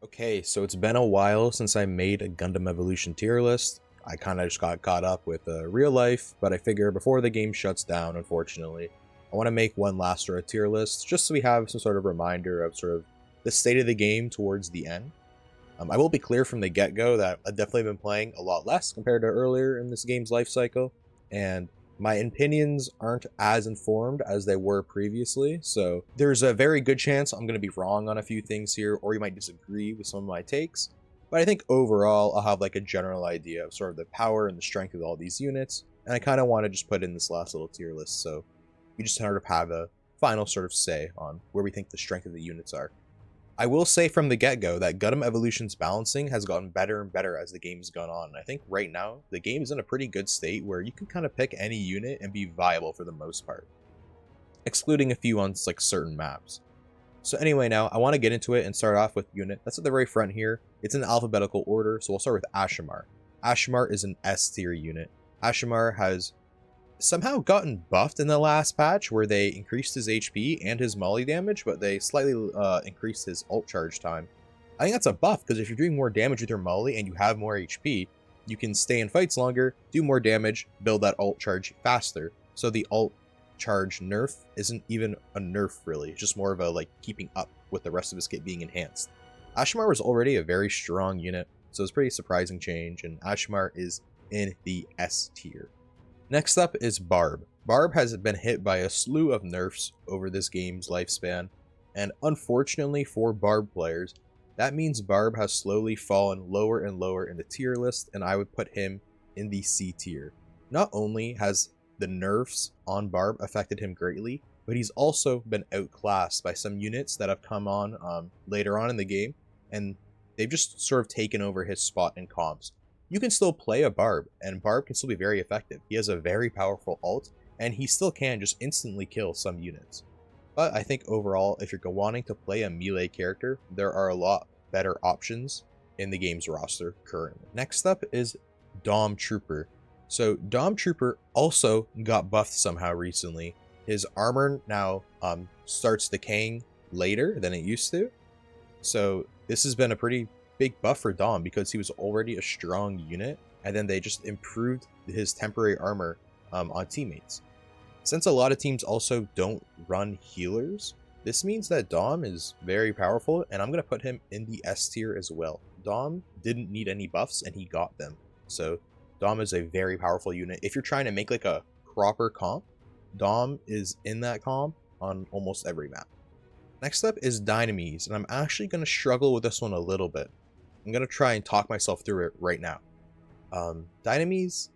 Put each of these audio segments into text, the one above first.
Okay, so it's been a while since I made a Gundam Evolution tier list. I kind of just got caught up with real life, but I figure before the game shuts down, unfortunately, I want to make one last sort of tier list, just so we have some sort of reminder of sort of the state of the game towards the end. I will be clear from the get-go that I've definitely been playing a lot less compared to earlier in this game's life cycle, and my opinions aren't as informed as they were previously, so there's a very good chance I'm going to be wrong on a few things here, or you might disagree with some of my takes. But I think overall, I'll have like a general idea of sort of the power and the strength of all these units, and I kind of want to just put in this last little tier list, so we just sort of have a final sort of say on where we think the strength of the units are. I will say from the get-go that Gundam Evolution's balancing has gotten better and better as the game's gone on. I think right now, the game is in a pretty good state where you can kind of pick any unit and be viable for the most part, excluding a few on like certain maps. So anyway, now I want to get into it and start off with unit that's at the very front here. It's in alphabetical order, so we'll start with Asshimar. Asshimar is an S tier unit. Asshimar has somehow gotten buffed in the last patch where they increased his HP and his melee damage, but they slightly increased his ult charge time. I think that's a buff because if you're doing more damage with your melee and you have more HP, you can stay in fights longer, do more damage, build that ult charge faster. So the ult charge nerf isn't even a nerf really, it's just more of a like keeping up with the rest of his kit being enhanced. Asshimar was already a very strong unit, so it's a pretty surprising change, and Asshimar is in the S tier. Next up is Barb. Barb has been hit by a slew of nerfs over this game's lifespan, and unfortunately for Barb players, that means Barb has slowly fallen lower and lower in the tier list, and I would put him in the C tier. Not only has the nerfs on Barb affected him greatly, but he's also been outclassed by some units that have come on later on in the game, and they've just sort of taken over his spot in comps. You can still play a Barb, and Barb can still be very effective. He has a very powerful ult, and he still can just instantly kill some units. But I think overall, if you're wanting to play a melee character, there are a lot better options in the game's roster currently. Next up is Dom Trooper. So Dom Trooper also got buffed somehow recently. His armor now starts decaying later than it used to. So this has been a pretty big buff for Dom because he was already a strong unit, and then they just improved his temporary armor on teammates. Since a lot of teams also don't run healers, this means that Dom is very powerful, and I'm going to put him in the S tier as well. Dom didn't need any buffs, and he got them. So Dom is a very powerful unit. If you're trying to make like a proper comp, Dom is in that comp on almost every map. Next up is Dynames, and I'm actually going to struggle with this one a little bit. I'm going to try and talk myself through it right now. Dynames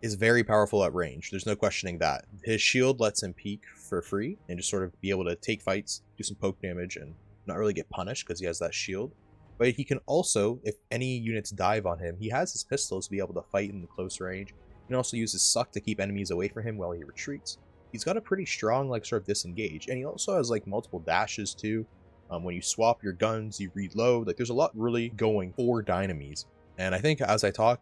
is very powerful at range. There's no questioning that. His shield lets him peek for free and just sort of be able to take fights, do some poke damage, and not really get punished because he has that shield. But he can also, if any units dive on him, he has his pistols to be able to fight in the close range. He can also use his suck to keep enemies away from him while he retreats. He's got a pretty strong like sort of disengage, and he also has like multiple dashes too. When you swap your guns, you reload. Like there's a lot really going for Dynames. And I think as I talk,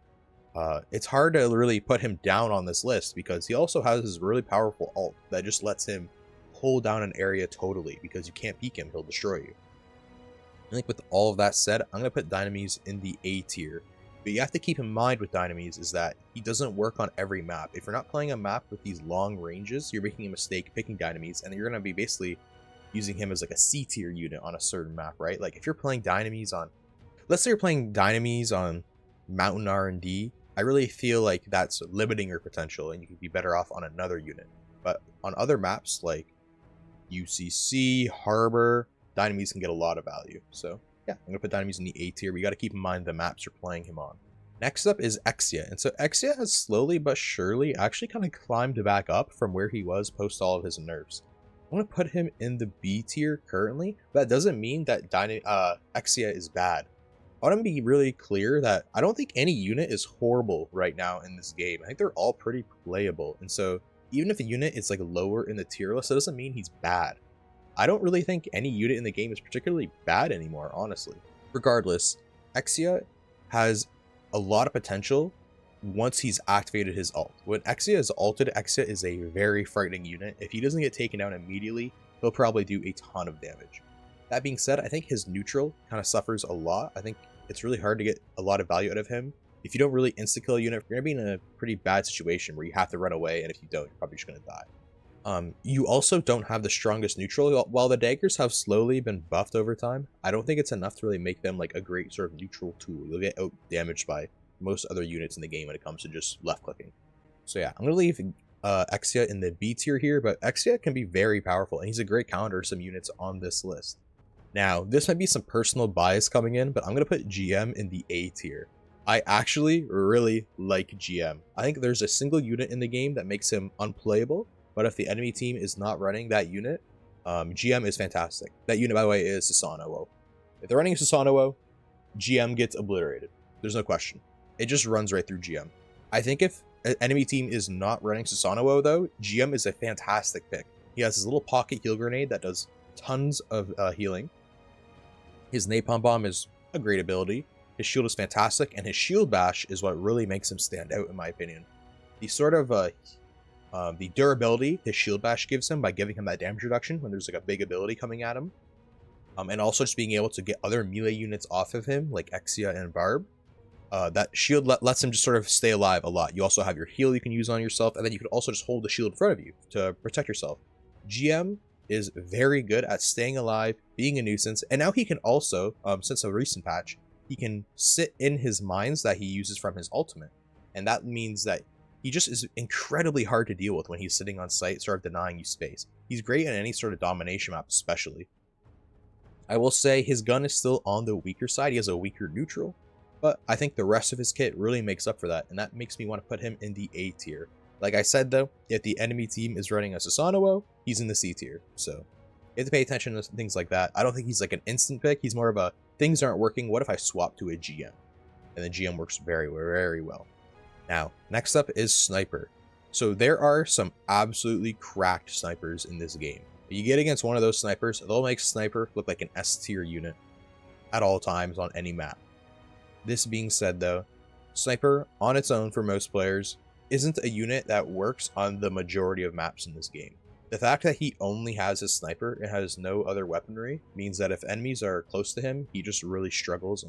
it's hard to really put him down on this list because he also has his really powerful ult that just lets him hold down an area totally because you can't peek him, he'll destroy you. I think with all of that said, I'm going to put Dynames in the A tier. But you have to keep in mind with Dynames is that he doesn't work on every map. If you're not playing a map with these long ranges, you're making a mistake picking Dynames, and you're going to be basically using him as like a C tier unit on a certain map, right? Like if you're playing Dynames on, let's say you're playing Dynames on Mountain R&D, I really feel like that's limiting your potential and you could be better off on another unit. But on other maps like UCC, Harbor, Dynames can get a lot of value. So yeah, I'm gonna put Dynames in the A tier. We got to keep in mind the maps you're playing him on. Next up is Exia, and so Exia has slowly but surely actually kind of climbed back up from where he was post all of his nerfs. I'm going to put him in the B tier currently, but that doesn't mean that Exia is bad. I want to be really clear that I don't think any unit is horrible right now in this game. I think they're all pretty playable, and so even if a unit is like lower in the tier list, that doesn't mean he's bad. I don't really think any unit in the game is particularly bad anymore, honestly. Regardless, Exia has a lot of potential once he's activated his ult. When Exia is ulted, Exia is a very frightening unit. If he doesn't get taken down immediately, he'll probably do a ton of damage. That being said, I think his neutral kind of suffers a lot. I think it's really hard to get a lot of value out of him. If you don't really insta-kill a unit, you're going to be in a pretty bad situation where you have to run away, and if you don't, you're probably just going to die. You also don't have the strongest neutral. While the daggers have slowly been buffed over time, I don't think it's enough to really make them like a great sort of neutral tool. You'll get out damaged by most other units in the game when it comes to just left clicking. So yeah, I'm going to leave Exia in the B tier here, but Exia can be very powerful, and he's a great counter to some units on this list. Now, this might be some personal bias coming in, but I'm going to put GM in the A tier. I actually really like GM. I think there's a single unit in the game that makes him unplayable, but if the enemy team is not running that unit, GM is fantastic. That unit, by the way, is Susanowo. If they're running Susanowo, GM gets obliterated. There's no question. It just runs right through GM. I think if an enemy team is not running Susanowo, though, GM is a fantastic pick. He has his little pocket heal grenade that does tons of healing. His Napalm Bomb is a great ability. His shield is fantastic, and his shield bash is what really makes him stand out, in my opinion. The sort of the durability his shield bash gives him by giving him that damage reduction when there's like a big ability coming at him, and also just being able to get other melee units off of him like Exia and Barb. That shield lets him just sort of stay alive a lot. You also have your heal you can use on yourself, and then you can also just hold the shield in front of you to protect yourself. GM is very good at staying alive, being a nuisance, and now he can also, since a recent patch, he can sit in his mines that he uses from his ultimate. And that means that he just is incredibly hard to deal with when he's sitting on site, sort of denying you space. He's great in any sort of domination map, especially. I will say his gun is still on the weaker side. He has a weaker neutral, but I think the rest of his kit really makes up for that, and that makes me want to put him in the A tier. Like I said though, if the enemy team is running a Susanowo, he's in the C tier, so you have to pay attention to things like that. I don't think he's like an instant pick. He's more of a, things aren't working, what if I swap to a GM? And the GM works very, very well. Now, next up is Sniper. So there are some absolutely cracked snipers in this game. If you get against one of those snipers, they'll make Sniper look like an S tier unit at all times on any map. This being said though, Sniper on its own for most players isn't a unit that works on the majority of maps in this game. The fact that he only has his sniper and has no other weaponry means that if enemies are close to him, he just really struggles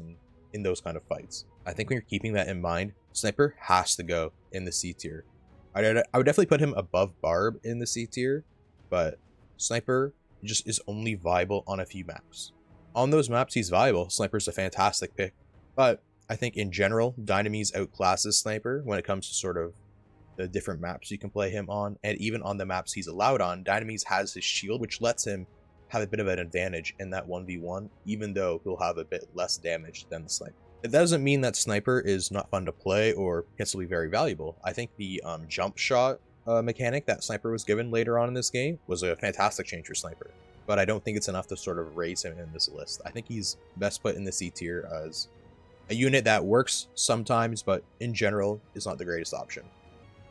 in those kind of fights. I think when you're keeping that in mind, Sniper has to go in the C tier. I would definitely put him above Barb in the C tier, but Sniper just is only viable on a few maps. On those maps he's viable, Sniper's a fantastic pick, but I think in general, Dynames outclasses Sniper when it comes to sort of the different maps you can play him on, and even on the maps he's allowed on, Dynames has his shield, which lets him have a bit of an advantage in that 1v1, even though he'll have a bit less damage than the Sniper. It doesn't mean that Sniper is not fun to play or can still be very valuable. I think the jump shot mechanic that Sniper was given later on in this game was a fantastic change for Sniper, but I don't think it's enough to sort of raise him in this list. I think he's best put in the C tier as a unit that works sometimes, but in general is not the greatest option.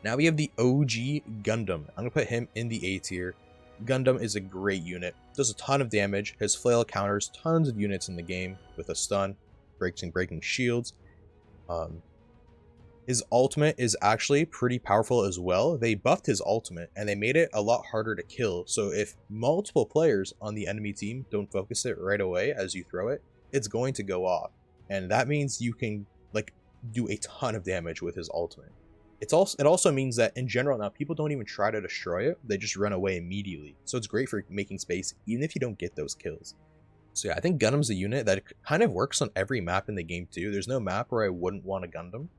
Now we have the OG Gundam. I'm going to put him in the A tier. Gundam is a great unit, does a ton of damage, his flail counters tons of units in the game with a stun, breaking shields. His ultimate is actually pretty powerful as well. They buffed his ultimate and they made it a lot harder to kill, so if multiple players on the enemy team don't focus it right away as you throw it, it's going to go off, and that means you can like do a ton of damage with his ultimate. It also means that in general now people don't even try to destroy it, they just run away immediately. So it's great for making space even if you don't get those kills. So yeah, I think Gundam's a unit that kind of works on every map in the game too. There's no map where I wouldn't want a Gundam.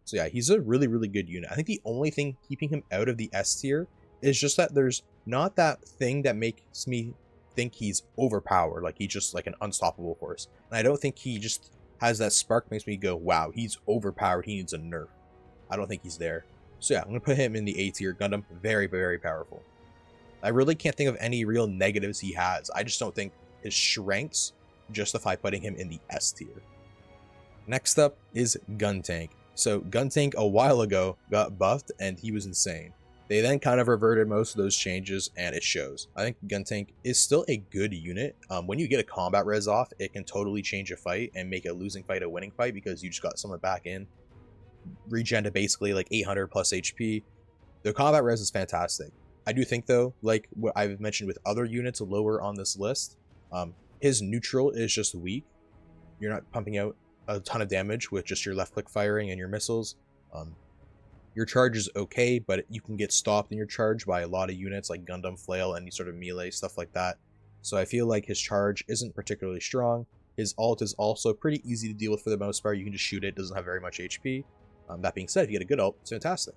So yeah, he's a really, really good unit. I think the only thing keeping him out of the S tier is just that there's not that thing that makes me think he's overpowered, like he's just like an unstoppable force. And I don't think he just has that spark makes me go, wow, he's overpowered, he needs a nerf. I don't think he's there. So yeah, I'm going to put him in the A tier. Gundam, very, very powerful. I really can't think of any real negatives he has. I just don't think his strengths justify putting him in the S tier. Next up is Guntank. So Guntank a while ago got buffed and he was insane. They then kind of reverted most of those changes and it shows. I think Guntank is still a good unit. When you get a combat res off, it can totally change a fight and make a losing fight a winning fight because you just got someone back in. Regen to basically like 800 plus HP. The combat res is fantastic. I do think though, like what I've mentioned with other units lower on this list, His neutral is just weak. You're not pumping out a ton of damage with just your left click firing and your missiles. Your charge is okay, but you can get stopped in your charge by a lot of units like Gundam Flail, any sort of melee, stuff like that. So I feel like his charge isn't particularly strong. His ult is also pretty easy to deal with for the most part. You can just shoot it, doesn't have very much HP. That being said, if you get a good ult, it's fantastic.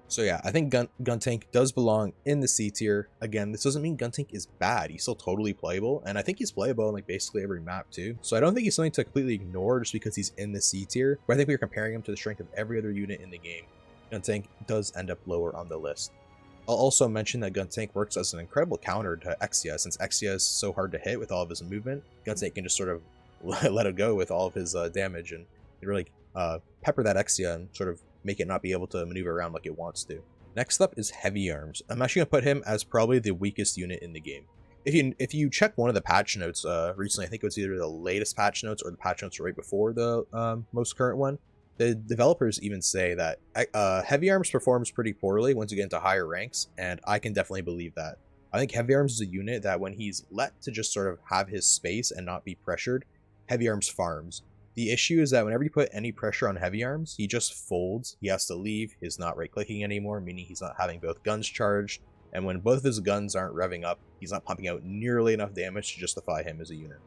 So yeah, I think Guntank does belong in the C tier. Again, this doesn't mean Guntank is bad. He's still totally playable, and I think he's playable in like basically every map too. So I don't think he's something to completely ignore just because he's in the C tier, but I think we're comparing him to the strength of every other unit in the game. Guntank does end up lower on the list. I'll also mention that Guntank works as an incredible counter to Exia, since Exia is so hard to hit with all of his movement. Guntank can just sort of let it go with all of his damage and really pepper that Exia and sort of make it not be able to maneuver around like it wants to. Next up is Heavy Arms. I'm actually going to put him as probably the weakest unit in the game. If you check one of the patch notes recently, I think it was either the latest patch notes or the patch notes right before the most current one, the developers even say that Heavy Arms performs pretty poorly once you get into higher ranks, and I can definitely believe that. I think Heavy Arms is a unit that when he's let to just sort of have his space and not be pressured, Heavy Arms farms. The issue is that whenever you put any pressure on Heavy Arms, he just folds, he has to leave, he's not right-clicking anymore, meaning he's not having both guns charged, and when both of his guns aren't revving up, he's not pumping out nearly enough damage to justify him as a unit.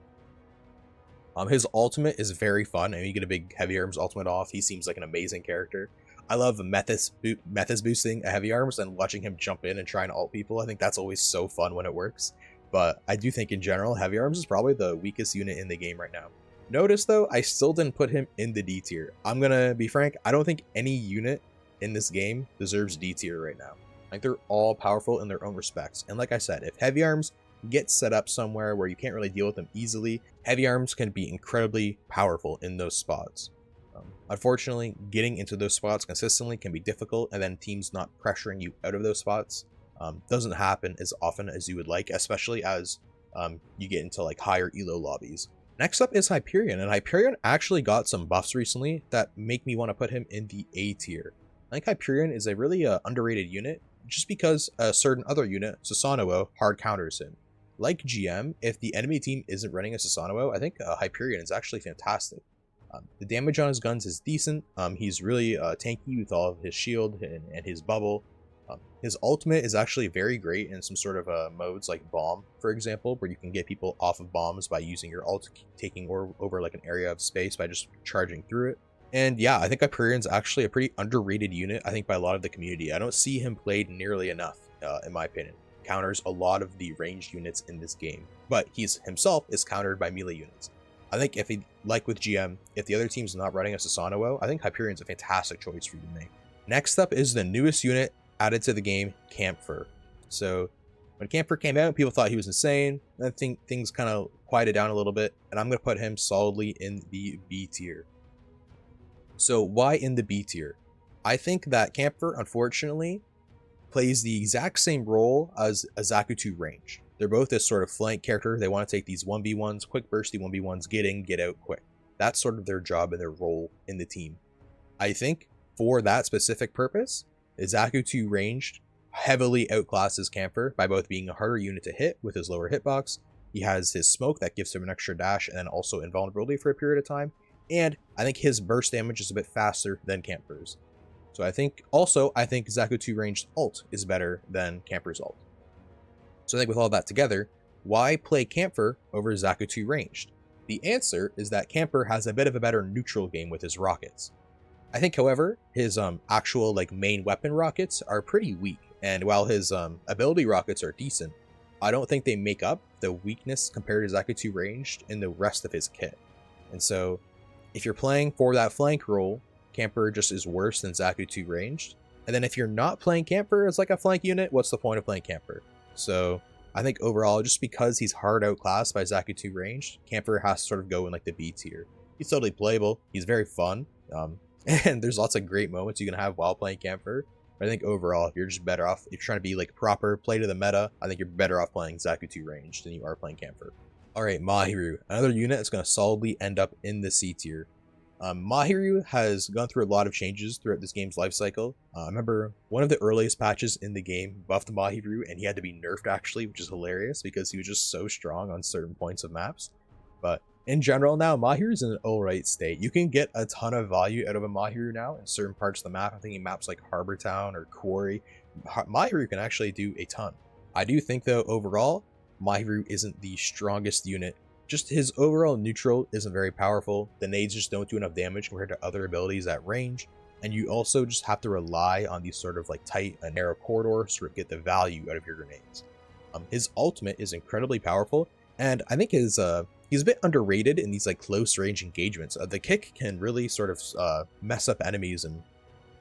His ultimate is very fun, and you get a big Heavy Arms ultimate off. He seems like an amazing character. I love Methuss boosting a Heavy Arms and watching him jump in and try and ult people. I think that's always so fun when it works. But I do think in general, Heavy Arms is probably the weakest unit in the game right now. Notice though, I still didn't put him in the D tier. I'm gonna be frank, I don't think any unit in this game deserves D tier right now. Like, they're all powerful in their own respects. And like I said, if Heavy Arms get set up somewhere where you can't really deal with them easily, Heavy Arms can be incredibly powerful in those spots. Unfortunately, getting into those spots consistently can be difficult, and then teams not pressuring you out of those spots doesn't happen as often as you would like, especially as you get into like higher elo lobbies. Next up is Hyperion, and Hyperion actually got some buffs recently that make me want to put him in the A tier. I think Hyperion is a really underrated unit, just because a certain other unit, Susanowo, hard counters him. Like GM, if the enemy team isn't running a Susanowo, I think Hyperion is actually fantastic. The damage on his guns is decent. He's really tanky with all of his shield and his bubble. His ultimate is actually very great in some sort of modes like bomb, for example, where you can get people off of bombs by using your ult, taking over like an area of space by just charging through it. And yeah, I think Hyperion's actually a pretty underrated unit, I think, by a lot of the community. I don't see him played nearly enough, in my opinion. Counters a lot of the ranged units in this game, but he's himself is countered by melee units. I think if he, like with GM, if the other team's not running a Susanowo, I think Hyperion's a fantastic choice for you to make. Next up is the newest unit added to the game, Kampfer. So when Kampfer came out, people thought he was insane. I think things kind of quieted down a little bit, and I'm going to put him solidly in the B tier. So why in the B tier? I think that Kampfer, unfortunately, plays the exact same role as a Zaku 2 range. They're both this sort of flank character. They want to take these 1v1s, quick bursty 1v1s, get in, get out quick. That's sort of their job and their role in the team. I think for that specific purpose, Zaku 2 ranged heavily outclasses Kampfer by both being a harder unit to hit with his lower hitbox. He has his smoke that gives him an extra dash and then also invulnerability for a period of time. And I think his burst damage is a bit faster than Kampfer's. So I think Zaku 2 ranged ult is better than Kampfer's ult. So I think with all that together, why play Kampfer over Zaku 2 ranged? The answer is that Kampfer has a bit of a better neutral game with his rockets. I think, however, his actual like main weapon rockets are pretty weak, and while his ability rockets are decent, I don't think they make up the weakness compared to Zaku 2 ranged in the rest of his kit. And so if you're playing for that flank role, Kampfer just is worse than Zaku 2 ranged. And then if you're not playing Kampfer as like a flank unit, what's the point of playing Kampfer? So I think overall, just because he's hard outclassed by Zaku 2 ranged, Kampfer has to sort of go in like the B tier. He's totally playable. He's very fun. And there's lots of great moments you can have while playing Kampfer. But I think overall, if you're just better off, if you're trying to be like proper, play to the meta, I think you're better off playing Zaku 2 ranged than you are playing Kampfer. Alright, Mahiroo, another unit that's going to solidly end up in the C tier. Mahiroo has gone through a lot of changes throughout this game's life cycle. I remember one of the earliest patches in the game buffed Mahiroo, and he had to be nerfed actually, which is hilarious because he was just so strong on certain points of maps. But in general now, Mahiroo's in an alright state. You can get a ton of value out of a Mahiroo now in certain parts of the map. I'm thinking maps like Harbor Town or Quarry. Mahiroo can actually do a ton. I do think though, overall, Mahiroo isn't the strongest unit. Just his overall neutral isn't very powerful. The nades just don't do enough damage compared to other abilities at range. And you also just have to rely on these sort of like tight and narrow corridors to get the value out of your grenades. His ultimate is incredibly powerful, and I think he's a bit underrated in these like close range engagements. The kick can really sort of mess up enemies and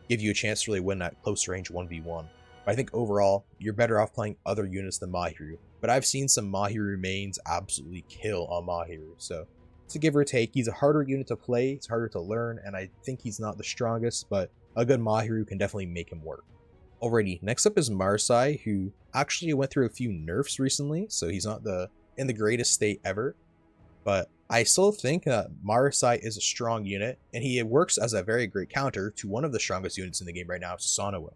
give you a chance to really win that close range 1v1. But I think overall, you're better off playing other units than Mahiroo. But I've seen some Mahiroo mains absolutely kill on Mahiroo. So to give or take, he's a harder unit to play, it's harder to learn, and I think he's not the strongest, but a good Mahiroo can definitely make him work. Alrighty, next up is Marasai, who actually went through a few nerfs recently, so he's not in the greatest state ever. But I still think that Marasai is a strong unit, and he works as a very great counter to one of the strongest units in the game right now, Susanowo.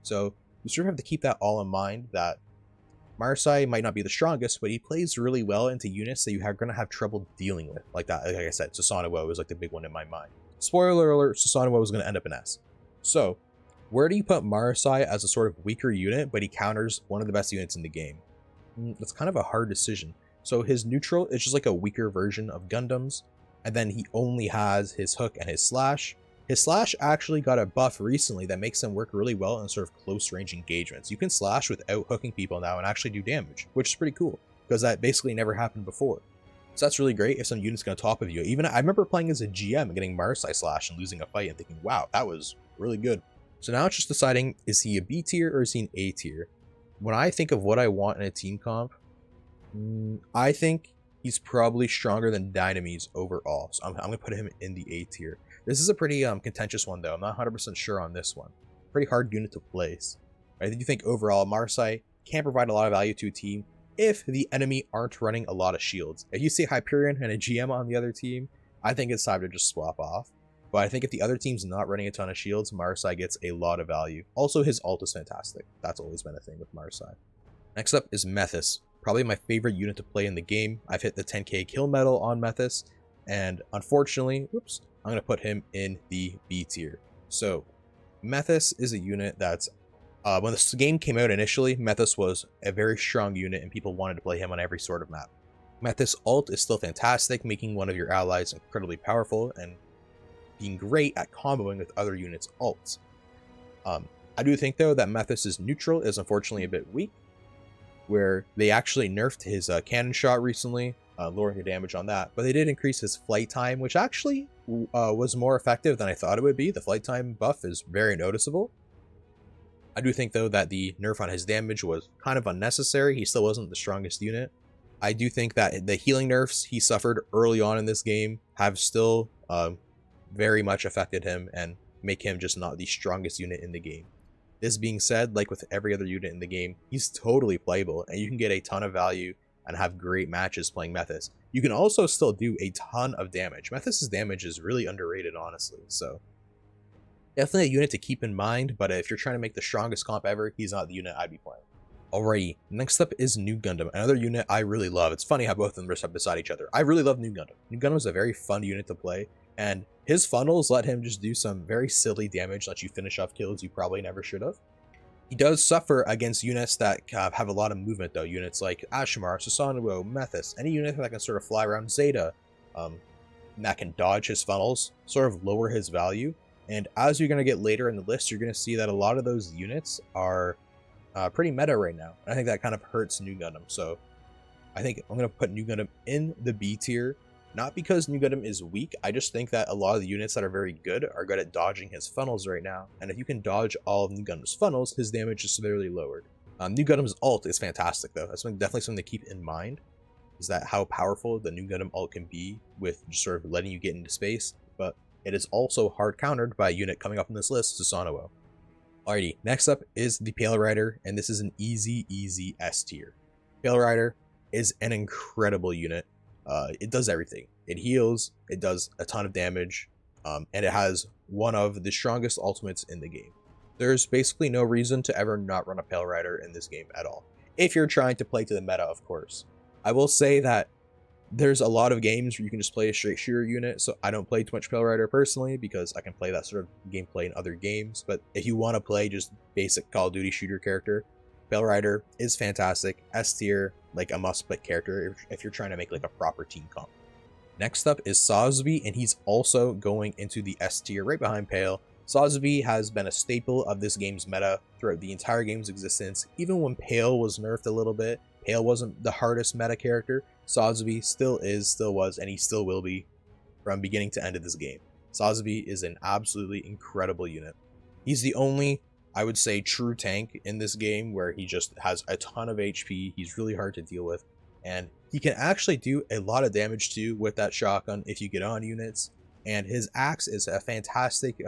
So you sort of have to keep that all in mind, that Marasai might not be the strongest, but he plays really well into units that you are going to have trouble dealing with. Like that, like I said, Susanowo is like the big one in my mind. Spoiler alert, Susanowo is going to end up in S. So, where do you put Marasai as a sort of weaker unit, but he counters one of the best units in the game? That's kind of a hard decision. So his neutral is just like a weaker version of Gundam's, and then he only has his hook and his slash. His slash actually got a buff recently that makes him work really well in sort of close range engagements. You can slash without hooking people now and actually do damage, which is pretty cool, because that basically never happened before. So that's really great if some unit's going to top of you. Even I remember playing as a GM and getting Marasai slash and losing a fight and thinking, wow, that was really good. So now it's just deciding, is he a B tier or is he an A tier? When I think of what I want in a team comp, I think he's probably stronger than Dynames overall. So I'm going to put him in the A tier. This is a pretty contentious one though. I'm not 100% sure on this one. Pretty hard unit to place. I do think overall Marasai can provide a lot of value to a team if the enemy aren't running a lot of shields. If you see Hyperion and a GM on the other team, I think it's time to just swap off. But I think if the other team's not running a ton of shields, Marasai gets a lot of value. Also, his ult is fantastic. That's always been a thing with Marasai. Next up is Methuss. Probably my favorite unit to play in the game. I've hit the 10k kill medal on Methuss, and unfortunately, whoops, I'm going to put him in the B tier. So, Methuss is a unit that's, when this game came out initially, Methuss was a very strong unit and people wanted to play him on every sort of map. Methuss ult is still fantastic, making one of your allies incredibly powerful and being great at comboing with other units' ults. I do think though that Methuss's neutral is unfortunately a bit weak, where they actually nerfed his cannon shot recently, lowering the damage on that, but they did increase his flight time, which actually was more effective than I thought it would be. The flight time buff is very noticeable. I do think though that the nerf on his damage was kind of unnecessary. He still wasn't the strongest unit. I do think that the healing nerfs he suffered early on in this game have still very much affected him and make him just not the strongest unit in the game. This being said, like with every other unit in the game, he's totally playable and you can get a ton of value and have great matches playing Methuss. You can also still do a ton of damage. Methuss's damage is really underrated, honestly, so definitely a unit to keep in mind, but if you're trying to make the strongest comp ever, he's not the unit I'd be playing. Alrighty, next up is New Gundam, another unit I really love. It's funny how both of them are beside each other. I really love New Gundam. New Gundam is a very fun unit to play, and his funnels let him just do some very silly damage, let you finish off kills you probably never should have. He does suffer against units that have a lot of movement though, units like Asshimar, Susanowo, Methuss, any unit that can sort of fly around Zeta, that can dodge his funnels, sort of lower his value. And as you're going to get later in the list, you're going to see that a lot of those units are pretty meta right now. And I think that kind of hurts New Gundam. So I think I'm going to put New Gundam in the B tier. Not because New Gundam is weak, I just think that a lot of the units that are very good are good at dodging his funnels right now. And if you can dodge all of New Gundam's funnels, his damage is severely lowered. New Gundam's ult is fantastic though. That's definitely something to keep in mind, is that how powerful the New Gundam ult can be with just sort of letting you get into space. But it is also hard countered by a unit coming up on this list, Susanowo. Alrighty, next up is the Pale Rider, and this is an easy S tier. Pale Rider is an incredible unit. It does everything. It heals, it does a ton of damage, and it has one of the strongest ultimates in the game. There's basically no reason to ever not run a Pale Rider in this game at all, if you're trying to play to the meta, of course. I will say that there's a lot of games where you can just play a straight shooter unit, so I don't play too much Pale Rider personally because I can play that sort of gameplay in other games. But if you want to play just basic Call of Duty shooter character, Pale Rider is fantastic, S tier, like a must-play character if you're trying to make like a proper team comp. Next up is Sazabi, and he's also going into the S tier right behind Pale. Sazabi has been a staple of this game's meta throughout the entire game's existence. Even when Pale was nerfed a little bit, Pale wasn't the hardest meta character. Sazabi still is, still was, and he still will be from beginning to end of this game. Sazabi is an absolutely incredible unit. He's the only, I would say, true tank in this game where he just has a ton of HP. He's really hard to deal with, and he can actually do a lot of damage too with that shotgun if you get on units. And his axe is a fantastic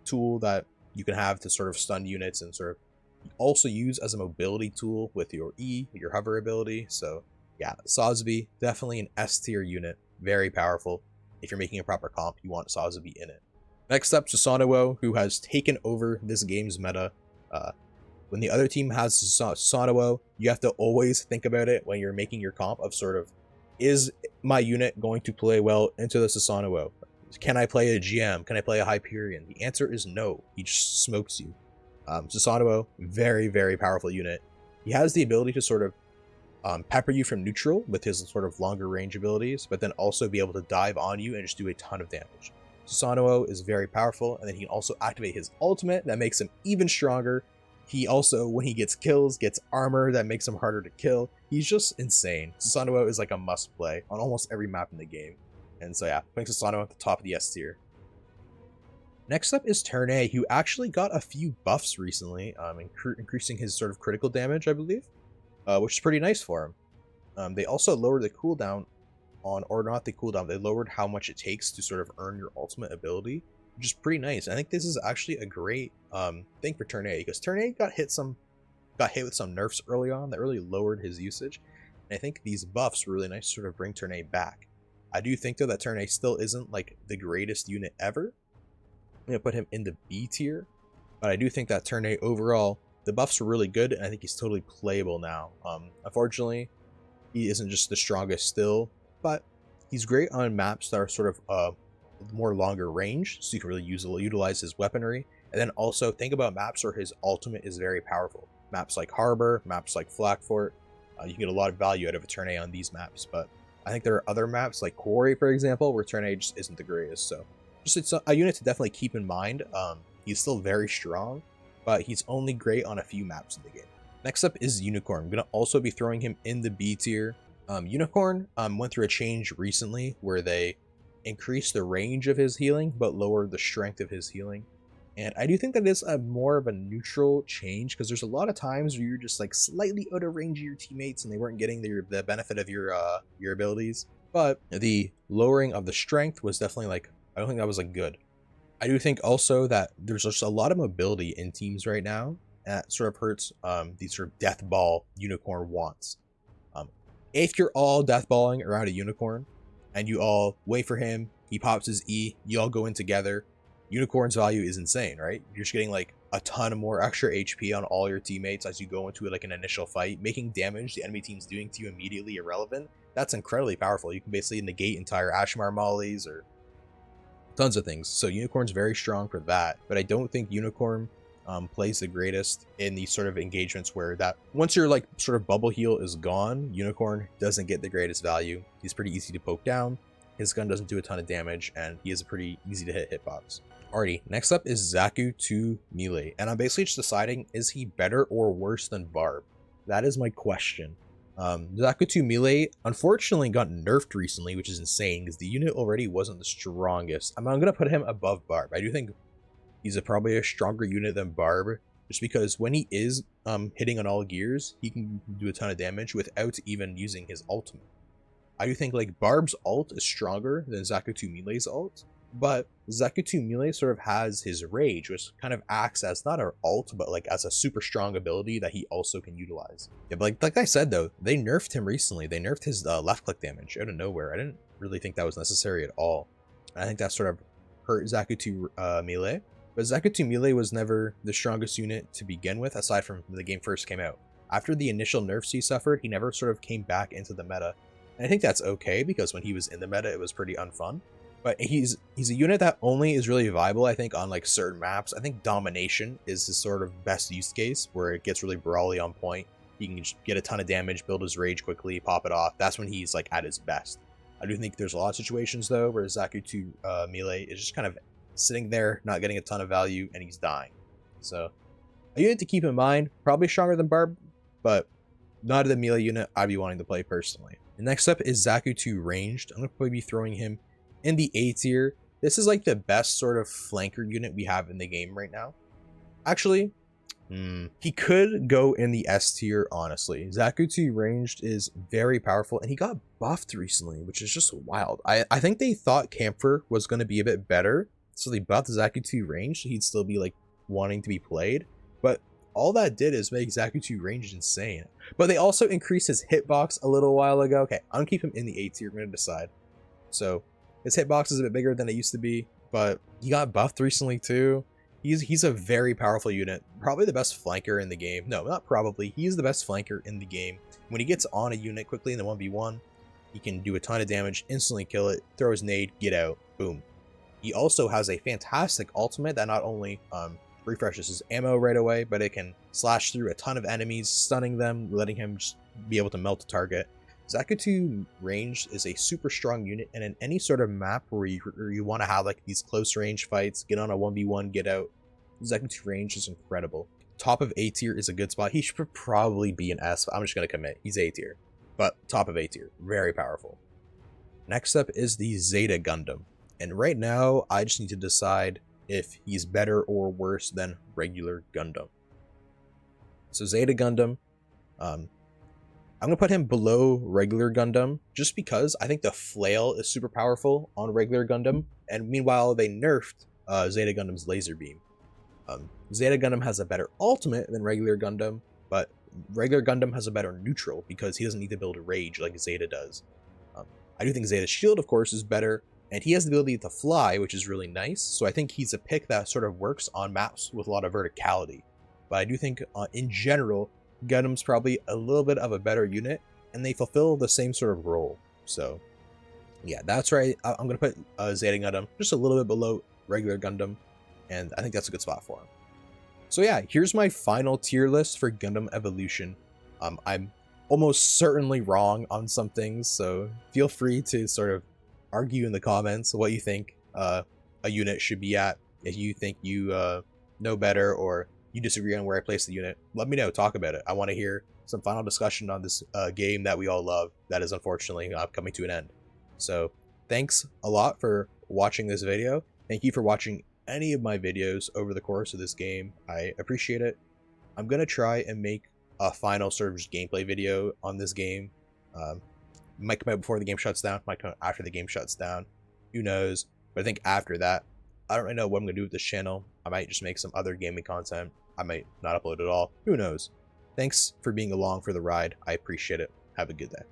tool that you can have to sort of stun units and sort of also use as a mobility tool with your E, your hover ability. So yeah, Sazabi, definitely an S tier unit, very powerful. If you're making a proper comp, you want Sazabi in it. Next up, Susanowo, who has taken over this game's meta. When the other team has Susanowo, you have to always think about it when you're making your comp of sort of, is my unit going to play well into the Susanowo? Can I play a GM? Can I play a Hyperion? The answer is no. He just smokes you. Susanowo, very, very powerful unit. He has the ability to sort of pepper you from neutral with his sort of longer range abilities, but then also be able to dive on you and just do a ton of damage. Susanowo is very powerful, and then he can also activate his ultimate that makes him even stronger. He also, when he gets kills, gets armor that makes him harder to kill. He's just insane. Susanowo is like a must play on almost every map in the game. And so yeah, putting Susanowo at the top of the S tier. Next up is Turn A, who actually got a few buffs recently, increasing his sort of critical damage, I believe, which is pretty nice for him. They also lowered the cooldown on, or not the cooldown, they lowered how much it takes to sort of earn your ultimate ability, which is pretty nice. I think this is actually a great thing for Turn A, because Turn A got hit with some nerfs early on that really lowered his usage. And I think these buffs were really nice to sort of bring Turn A back. I do think though that Turn A still isn't like the greatest unit ever. I'm gonna put him in the B tier, but I do think that Turn A overall, the buffs were really good, and I think he's totally playable now. Unfortunately, he isn't just the strongest still, but he's great on maps that are sort of more longer range, so you can really utilize his weaponry. And then also think about maps where his ultimate is very powerful. Maps like Harbor, maps like Flakfort, you can get a lot of value out of a Turn A on these maps, but I think there are other maps like Quarry, for example, where Turn A just isn't the greatest. So just it's a unit to definitely keep in mind. He's still very strong, but he's only great on a few maps in the game. Next up is Unicorn. I'm going to also be throwing him in the B tier. Unicorn went through a change recently where they increased the range of his healing, but lowered the strength of his healing. And I do think that is a more of a neutral change, because there's a lot of times where you're just like slightly out of range of your teammates and they weren't getting the benefit of your abilities. But the lowering of the strength was definitely like, I don't think that was like good. I do think also that there's just a lot of mobility in teams right now, and that sort of hurts these sort of death ball Unicorn wants. If you're all death balling around a Unicorn and you all wait for him, he pops his E, you all go in together, Unicorn's value is insane, right? You're just getting like a ton of more extra HP on all your teammates as you go into like an initial fight, making damage the enemy team's doing to you immediately irrelevant. That's incredibly powerful. You can basically negate entire Asshimar mollies or tons of things. So Unicorn's very strong for that, but I don't think Unicorn plays the greatest in these sort of engagements where that once your like sort of bubble heal is gone, Unicorn doesn't get the greatest value. He's pretty easy to poke down, his gun doesn't do a ton of damage, and he is a pretty easy to hit hitbox. Alrighty, next up is Zaku 2 Melee, and I'm basically just deciding, is he better or worse than Barb? That is my question. Zaku 2 Melee unfortunately got nerfed recently, which is insane because the unit already wasn't the strongest. I'm gonna put him above Barb. I do think he's probably a stronger unit than Barb, just because when he is hitting on all gears, he can do a ton of damage without even using his ultimate. I do think like Barb's ult is stronger than Zaku 2 Melee's ult, but Zaku 2 Melee sort of has his rage, which kind of acts as not an ult, but like as a super strong ability that he also can utilize. Yeah, but like I said though, they nerfed him recently. They nerfed his left click damage out of nowhere. I didn't really think that was necessary at all. And I think that sort of hurt Zaku 2 melee, but Zaku 2 melee was never the strongest unit to begin with, aside from when the game first came out. After the initial nerfs he suffered, he never sort of came back into the meta. And I think that's okay, because when he was in the meta, it was pretty unfun. But he's a unit that only is really viable, I think, on like certain maps. I think Domination is his sort of best use case, where it gets really brawly on point. He can just get a ton of damage, build his rage quickly, pop it off. That's when he's like at his best. I do think there's a lot of situations though where Zaku 2 melee is just kind of sitting there, not getting a ton of value, and he's dying. So a unit to keep in mind, probably stronger than Barb, but not the melee unit I'd be wanting to play personally. And next up is Zaku 2 ranged. I'm going to probably be throwing him in the A tier. This is like the best sort of flanker unit we have in the game right now. Actually, he could go in the S tier, honestly. Zaku 2 ranged is very powerful, and he got buffed recently, which is just wild. I think they thought Kampfer was going to be a bit better, so they buffed Zaku 2 ranged, so he'd still be like wanting to be played. But all that did is make Zaku 2 ranged insane. But they also increased his hitbox a little while ago. Okay, I'm going to keep him in the A tier. I'm going to decide. So his hitbox is a bit bigger than it used to be, but he got buffed recently too. He's a very powerful unit, probably the best flanker in the game. No, not probably. He's the best flanker in the game. When he gets on a unit quickly in the 1v1, he can do a ton of damage, instantly kill it, throw his nade, get out, boom. He also has a fantastic ultimate that not only refreshes his ammo right away, but it can slash through a ton of enemies, stunning them, letting him just be able to melt a target. Zaku 2 ranged is a super strong unit, and in any sort of map where you want to have like these close range fights, get on a 1v1, get out, Zaku 2 ranged is incredible. Top of A tier is a good spot. He should probably be an S, but I'm just going to commit. He's A tier, but top of A tier. Very powerful. Next up is the Zeta Gundam. And right now, I just need to decide if he's better or worse than regular Gundam. So Zeta Gundam, I'm going to put him below regular Gundam just because I think the flail is super powerful on regular Gundam. And meanwhile, they nerfed Zeta Gundam's laser beam. Zeta Gundam has a better ultimate than regular Gundam, but regular Gundam has a better neutral because he doesn't need to build rage like Zeta does. I do think Zeta's shield, of course, is better, and he has the ability to fly, which is really nice. So I think he's a pick that sort of works on maps with a lot of verticality. But I do think in general, Gundam's probably a little bit of a better unit, and they fulfill the same sort of role. So yeah, that's right. I'm going to put Zeta Gundam just a little bit below regular Gundam, and I think that's a good spot for him. So yeah, here's my final tier list for Gundam Evolution. I'm almost certainly wrong on some things, so feel free to sort of argue in the comments what you think a unit should be at. If you think you know better, or you disagree on where I place the unit, let me know, talk about it. I want to hear some final discussion on this game that we all love that is unfortunately coming to an end. So thanks a lot for watching this video. Thank you for watching any of my videos over the course of this game. I appreciate it. I'm going to try and make a final sort of just gameplay video on this game. Might come out before the game shuts down, might come out after the game shuts down, who knows. But I think after that, I don't really know what I'm going to do with this channel. I might just make some other gaming content. I might not upload at all, who knows. Thanks for being along for the ride. I appreciate it. Have a good day.